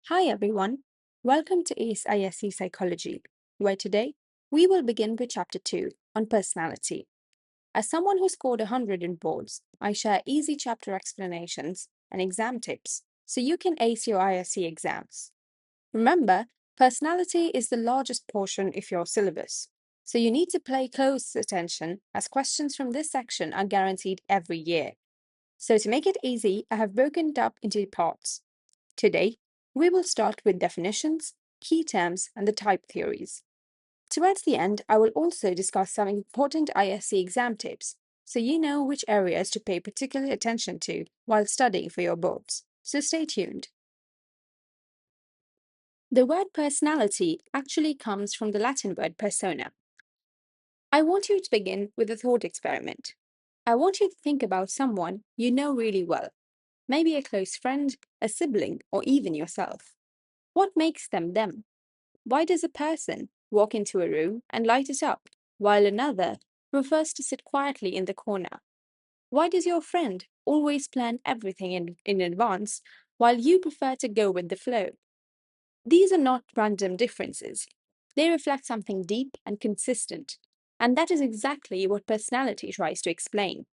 Hi everyone, welcome to ACE ISC Psychology, where today we will begin with Chapter 2 on personality. As someone who scored 100 in boards, I share easy chapter explanations and exam tips so you can ace your ISC exams. Remember, personality is the largest portion of your syllabus, so you need to pay close attention as questions from this section are guaranteed every year. So to make it easy, I have broken it up into parts. Today, we will start with definitions, key terms, and the type theories. Towards the end, I will also discuss some important ISC exam tips, so you know which areas to pay particular attention to while studying for your boards. So stay tuned. The word personality actually comes from the Latin word persona. I want you to begin with a thought experiment. I want you to think about someone you know really well, maybe a close friend, a sibling, or even yourself. What makes them them? Why does a person walk into a room and light it up, while another prefers to sit quietly in the corner? Why does your friend always plan everything in advance, while you prefer to go with the flow? These are not random differences. They reflect something deep and consistent, and that is exactly what personality tries to explain.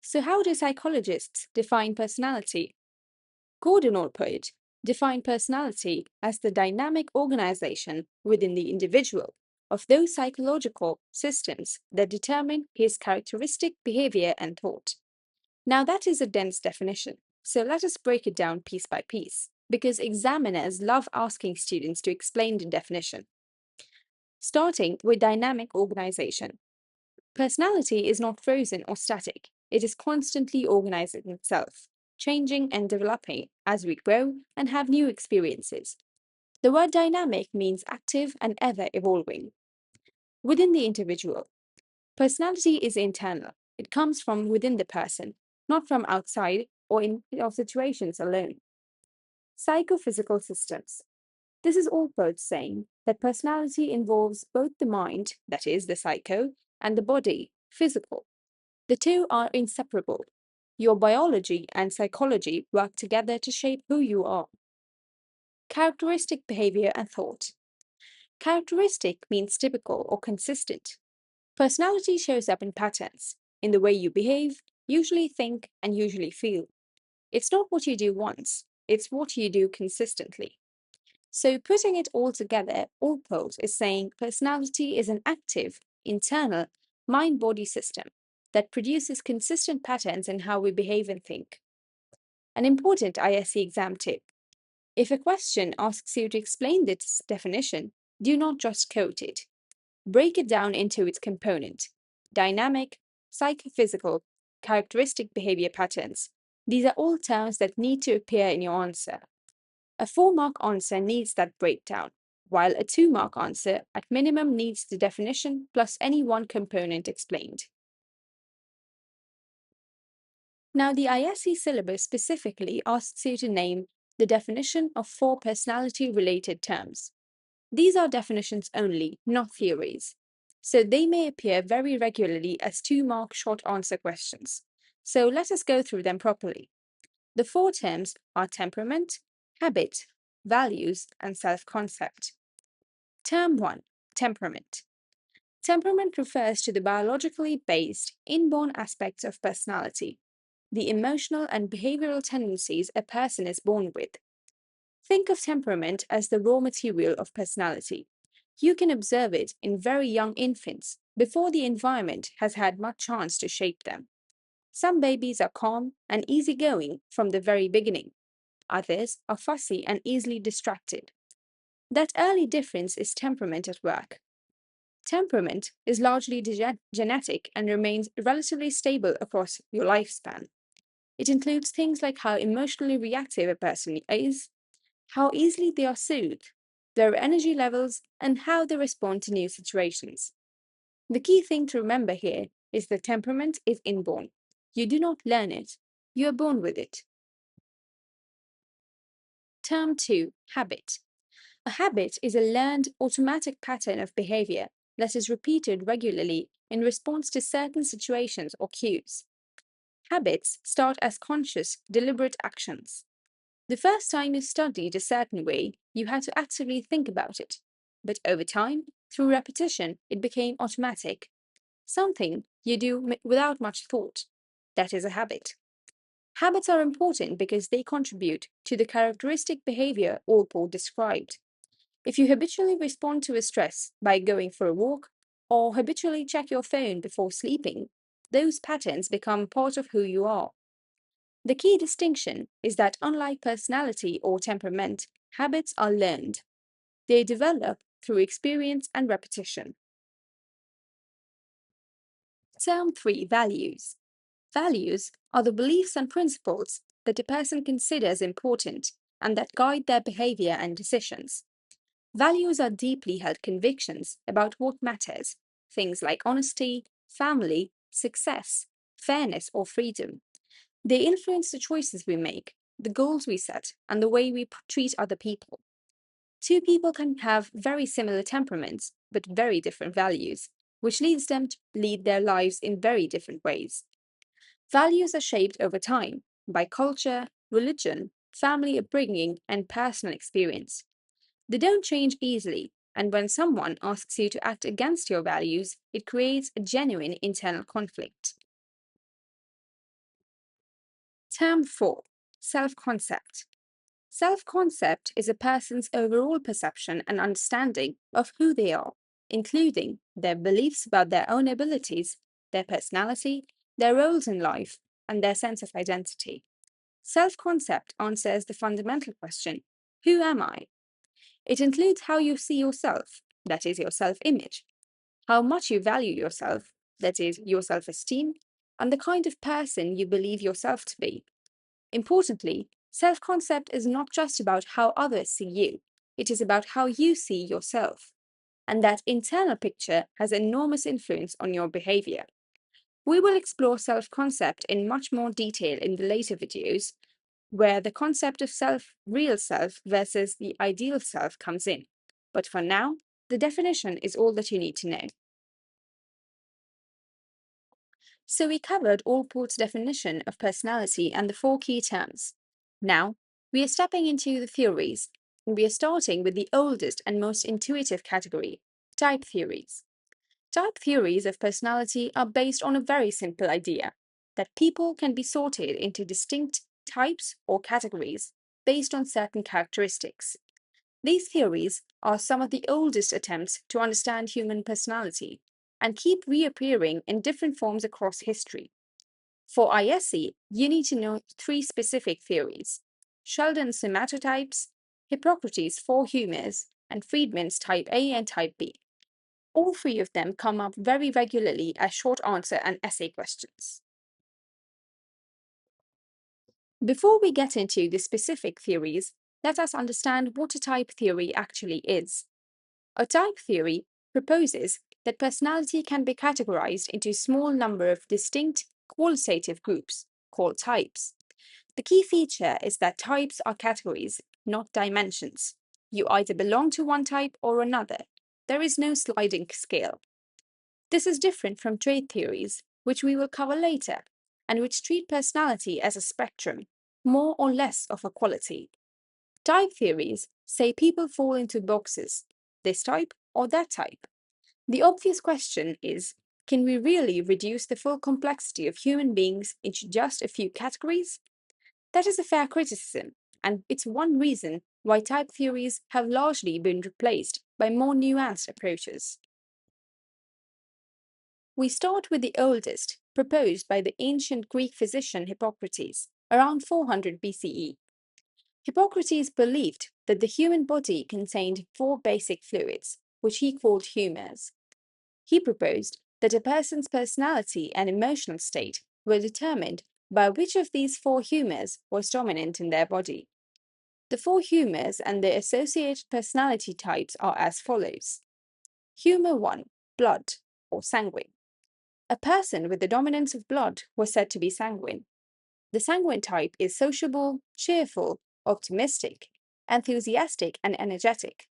So, how do psychologists define personality? Gordon Allport defined personality as the dynamic organization within the individual of those psychological systems that determine his characteristic behavior and thought. Now, that is a dense definition, so let us break it down piece by piece, because examiners love asking students to explain the definition. Starting with dynamic organization. Personality is not frozen or static, it is constantly organizing itself, changing and developing as we grow and have new experiences. The word dynamic means active and ever evolving. Within the individual, personality is internal. It comes from within the person, not from outside or in situations alone. Psychophysical systems. This is Allport saying that personality involves both the mind, that is, the psycho, and the body, physical. The two are inseparable. Your biology and psychology work together to shape who you are. Characteristic behavior and thought. Characteristic means typical or consistent. Personality shows up in patterns, in the way you behave, usually think, and usually feel. It's not what you do once, it's what you do consistently. So, putting it all together, Allport is saying personality is an active, internal, mind body system that produces consistent patterns in how we behave and think. An important ISC exam tip: if a question asks you to explain this definition, do not just quote it. Break it down into its component: dynamic, psychophysical, characteristic behavior patterns. These are all terms that need to appear in your answer. A 4-mark answer needs that breakdown, while a 2-mark answer at minimum needs the definition plus any one component explained. Now, the ISC syllabus specifically asks you to name the definition of 4 personality-related terms. These are definitions only, not theories, so they may appear very regularly as 2-mark short answer questions. So let us go through them properly. The 4 terms are temperament, habit, values, and self-concept. Term 1, temperament. Temperament refers to the biologically based, inborn aspects of personality, the emotional and behavioral tendencies a person is born with. Think of temperament as the raw material of personality. You can observe it in very young infants before the environment has had much chance to shape them. Some babies are calm and easygoing from the very beginning. Others are fussy and easily distracted. That early difference is temperament at work. Temperament is largely genetic and remains relatively stable across your lifespan. It includes things like how emotionally reactive a person is, how easily they are soothed, their energy levels, and how they respond to new situations. The key thing to remember here is that temperament is inborn. You do not learn it, you are born with it. Term 2, habit. A habit is a learned automatic pattern of behavior that is repeated regularly in response to certain situations or cues. Habits start as conscious, deliberate actions. The first time you studied a certain way, you had to actively think about it. But over time, through repetition, it became automatic, something you do without much thought. That is a habit. Habits are important because they contribute to the characteristic behavior Allport described. If you habitually respond to a stress by going for a walk or habitually check your phone before sleeping, those patterns become part of who you are. The key distinction is that unlike personality or temperament, habits are learned. They develop through experience and repetition. Term 3 Values. Values are the beliefs and principles that a person considers important and that guide their behavior and decisions. Values are deeply held convictions about what matters, things like honesty, family, success, fairness, or freedom. They influence the choices we make, the goals we set, and the way we treat other people. Two people can have very similar temperaments, but very different values, which leads them to lead their lives in very different ways. Values are shaped over time by culture, religion, family upbringing, and personal experience. They don't change easily, and when someone asks you to act against your values, it creates a genuine internal conflict. Term 4 Self concept. Self concept is a person's overall perception and understanding of who they are, including their beliefs about their own abilities, their personality, their roles in life, and their sense of identity. Self concept answers the fundamental question: who am I? It includes how you see yourself, that is, your self image, how much you value yourself, that is, your self esteem, and the kind of person you believe yourself to be. Importantly, self concept is not just about how others see you, it is about how you see yourself. And that internal picture has enormous influence on your behavior. We will explore self concept in much more detail in the later videos, where the concept of self, real self, versus the ideal self comes in. But for now, the definition is all that you need to know. So we covered Allport's definition of personality and the four key terms. Now, we are stepping into the theories, and we are starting with the oldest and most intuitive category, type theories. Type theories of personality are based on a very simple idea that people can be sorted into distinct types or categories based on certain characteristics. These theories are some of the oldest attempts to understand human personality and keep reappearing in different forms across history. For ISC, you need to know three specific theories: Sheldon's somatotypes, Hippocrates' four humors, and Friedman's type A and type B. All three of them come up very regularly as short answer and essay questions. Before we get into the specific theories, let us understand what a type theory actually is. A type theory proposes that personality can be categorized into a small number of distinct qualitative groups, called types. The key feature is that types are categories, not dimensions. You either belong to one type or another. There is no sliding scale. This is different from trait theories, which we will cover later, and which treat personality as a spectrum, more or less of a quality. Type theories say people fall into boxes, this type or that type. The obvious question is, can we really reduce the full complexity of human beings into just a few categories? That is a fair criticism, and it's one reason why type theories have largely been replaced by more nuanced approaches. We start with the oldest, proposed by the ancient Greek physician Hippocrates, around 400 BCE. Hippocrates believed that the human body contained four basic fluids, which he called humors. He proposed that a person's personality and emotional state were determined by which of these four humors was dominant in their body. The four humors and their associated personality types are as follows. Humor 1, blood, or sanguine. A person with the dominance of blood was said to be sanguine. The sanguine type is sociable, cheerful, optimistic, enthusiastic, and energetic.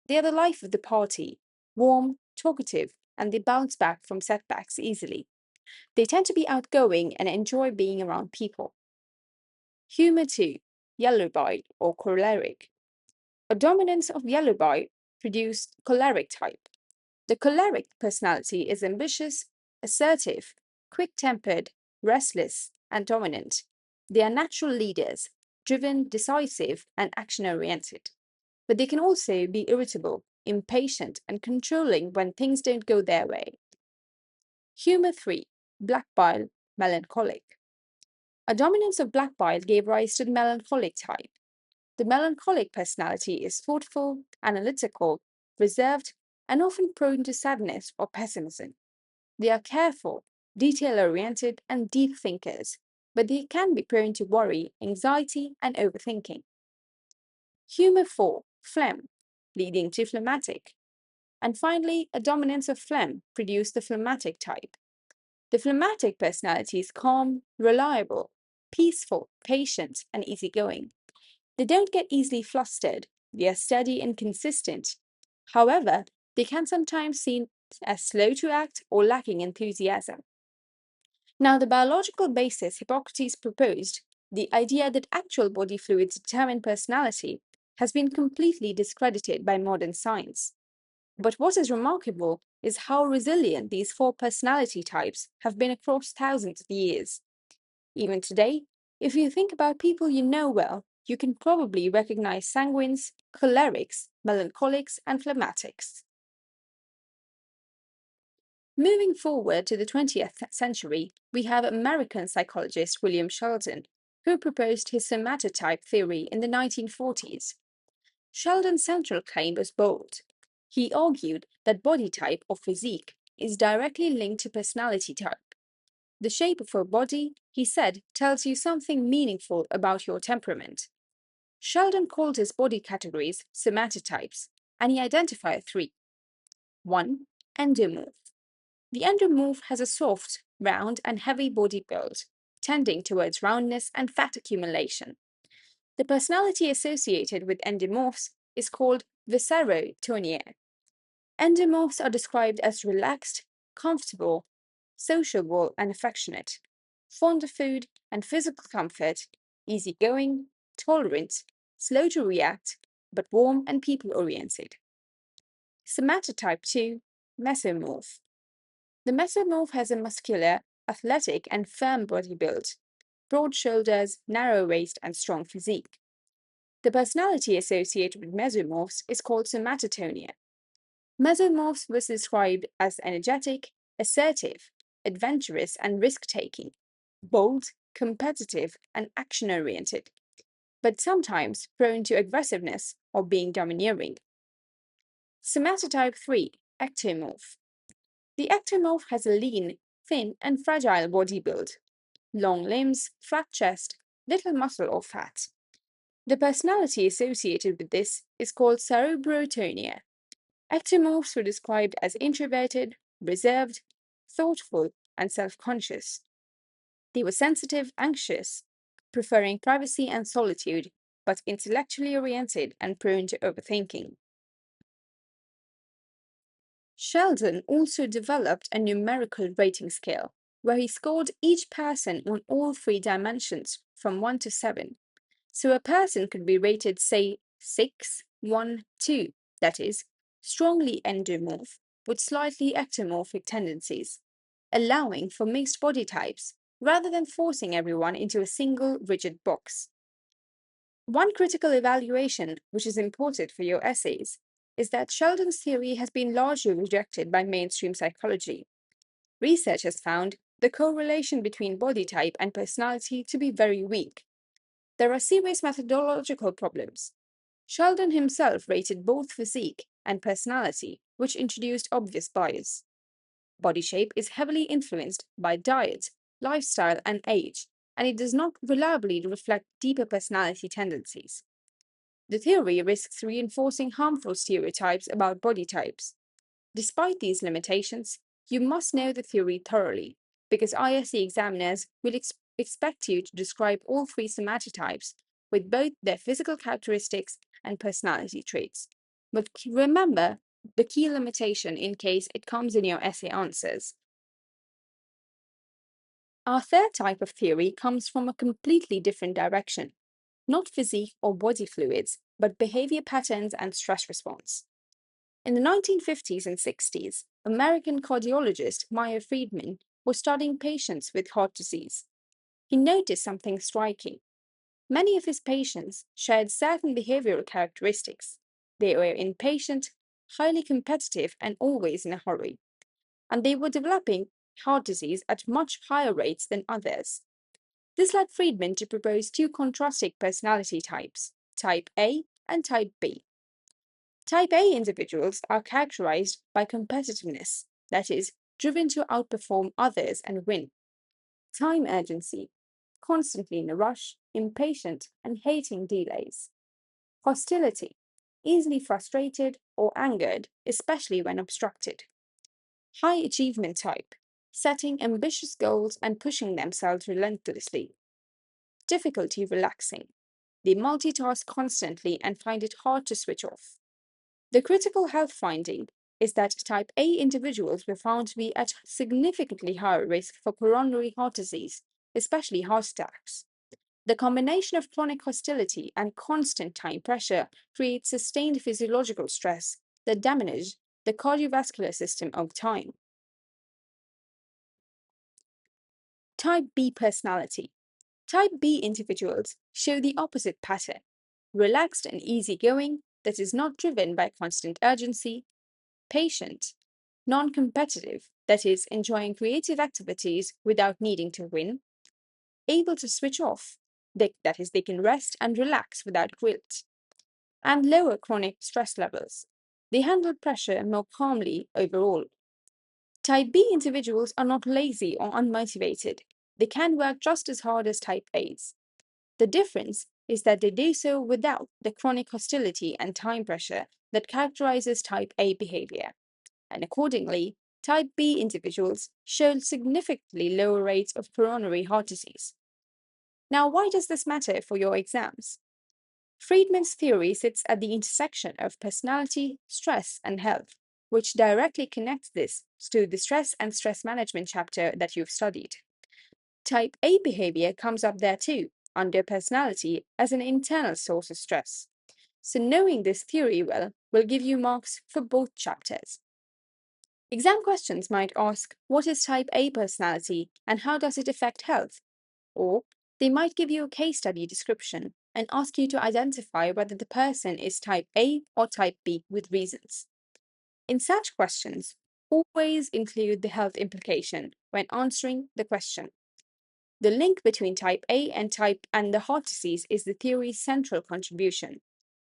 They are the life of the party, warm, talkative, and they bounce back from setbacks easily. They tend to be outgoing and enjoy being around people. Humor 2, yellow bile or choleric. A dominance of yellow bile produced choleric type. The choleric personality is ambitious, assertive, quick-tempered, restless, and dominant. They are natural leaders, driven, decisive, and action-oriented. But they can also be irritable, impatient, and controlling when things don't go their way. Humor 3. Black bile, melancholic. A dominance of black bile gave rise to the melancholic type. The melancholic personality is thoughtful, analytical, reserved, and often prone to sadness or pessimism. They are careful, detail-oriented, and deep thinkers, but they can be prone to worry, anxiety, and overthinking. Humor 4. Phlegm, leading to phlegmatic. And finally, a dominance of phlegm produced the phlegmatic type. The phlegmatic personality is calm, reliable, peaceful, patient, and easygoing. They don't get easily flustered. They are steady and consistent. However, they can sometimes seem as slow to act or lacking enthusiasm. Now, the biological basis Hippocrates proposed, the idea that actual body fluids determine personality, has been completely discredited by modern science. But what is remarkable is how resilient these four personality types have been across thousands of years. Even today, if you think about people you know well, you can probably recognize sanguines, cholerics, melancholics, and phlegmatics. Moving forward to the 20th century, we have American psychologist William Sheldon, who proposed his somatotype theory in the 1940s. Sheldon's central claim was bold. He argued that body type or physique is directly linked to personality type. The shape of your body, he said, tells you something meaningful about your temperament. Sheldon called his body categories somatotypes, and he identified three. 1. Endomorph. The endomorph has a soft, round, and heavy body build, tending towards roundness and fat accumulation. The personality associated with endomorphs is called viscerotonic. Endomorphs are described as relaxed, comfortable, sociable, and affectionate, fond of food and physical comfort, easygoing, tolerant, slow to react, but warm and people-oriented. Somatotype 2, mesomorph. The mesomorph has a muscular, athletic, and firm body build, broad shoulders, narrow waist, and strong physique. The personality associated with mesomorphs is called somatotonia. Mesomorphs was described as energetic, assertive, adventurous, and risk-taking, bold, competitive, and action-oriented, but sometimes prone to aggressiveness or being domineering. Somatotype 3, ectomorph. The ectomorph has a lean, thin, and fragile body build, long limbs, flat chest, little muscle or fat. The personality associated with this is called cerebrotonia. Ectomorphs were described as introverted, reserved, thoughtful, and self-conscious. They were sensitive, anxious, preferring privacy and solitude, but intellectually oriented and prone to overthinking. Sheldon also developed a numerical rating scale, where he scored each person on all three dimensions from 1 to 7. So a person could be rated, say, 6, 1, 2, that is, strongly endomorph with slightly ectomorphic tendencies, allowing for mixed body types rather than forcing everyone into a single rigid box. One critical evaluation, which is important for your essays, is that Sheldon's theory has been largely rejected by mainstream psychology. Research has found the correlation between body type and personality to be very weak. There are serious methodological problems. Sheldon himself rated both physique and personality, which introduced obvious bias. Body shape is heavily influenced by diet, lifestyle, and age, and it does not reliably reflect deeper personality tendencies. The theory risks reinforcing harmful stereotypes about body types. Despite these limitations, you must know the theory thoroughly, because ISC examiners will expect you to describe all three somatotypes with both their physical characteristics and personality traits. But remember the key limitation in case it comes in your essay answers. Our third type of theory comes from a completely different direction. not physique or body fluids, but behavior patterns and stress response. In the 1950s and 60s, American cardiologist Friedman was studying patients with heart disease. He noticed something striking. Many of his patients shared certain behavioral characteristics. They were impatient, highly competitive, and always in a hurry. And they were developing heart disease at much higher rates than others. This led Friedman to propose two contrasting personality types, type A and type B. Type A individuals are characterized by competitiveness, that is, driven to outperform others and win. Time urgency, constantly in a rush, impatient, and hating delays. Hostility, easily frustrated or angered, especially when obstructed. High achievement type, setting ambitious goals and pushing themselves relentlessly. Difficulty relaxing. They multitask constantly and find it hard to switch off. The critical health finding is that type A individuals were found to be at significantly higher risk for coronary heart disease, especially heart attacks. The combination of chronic hostility and constant time pressure creates sustained physiological stress that damages the cardiovascular system over time. Type B personality. Type B individuals show the opposite pattern: relaxed and easygoing, that is not driven by constant urgency; patient, non competitive, that is enjoying creative activities without needing to win; able to switch off, that is, they can rest and relax without guilt; and lower chronic stress levels. They handle pressure more calmly overall. Type B individuals are not lazy or unmotivated. They can work just as hard as type A's. The difference is that they do so without the chronic hostility and time pressure that characterizes type A behavior. And accordingly, type B individuals show significantly lower rates of coronary heart disease. Now, why does this matter for your exams? Friedman's theory sits at the intersection of personality, stress, and health, which directly connects this to the stress and stress management chapter that you've studied. Type A behavior comes up there too, under personality, as an internal source of stress. So knowing this theory well will give you marks for both chapters. Exam questions might ask, what is type A personality and how does it affect health? Or they might give you a case study description and ask you to identify whether the person is type A or type B with reasons. In such questions, always include the health implication when answering the question. The link between type A and the heart disease is the theory's central contribution,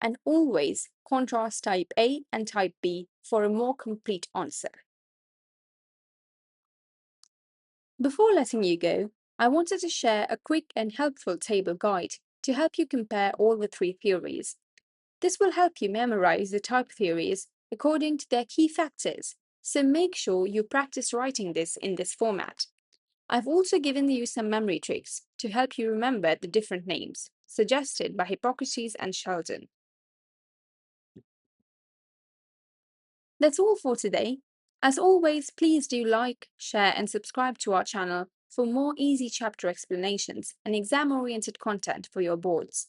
and always contrast type A and type B for a more complete answer. Before letting you go, I wanted to share a quick and helpful table guide to help you compare all the three theories. This will help you memorize the type theories according to their key factors, so make sure you practice writing this in this format. I've also given you some memory tricks to help you remember the different names, suggested by Hippocrates and Sheldon. That's all for today. As always, please do like, share, and subscribe to our channel for more easy chapter explanations and exam-oriented content for your boards.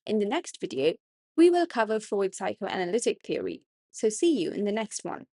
In the next video, we will cover Freud's psychoanalytic theory, so see you in the next one.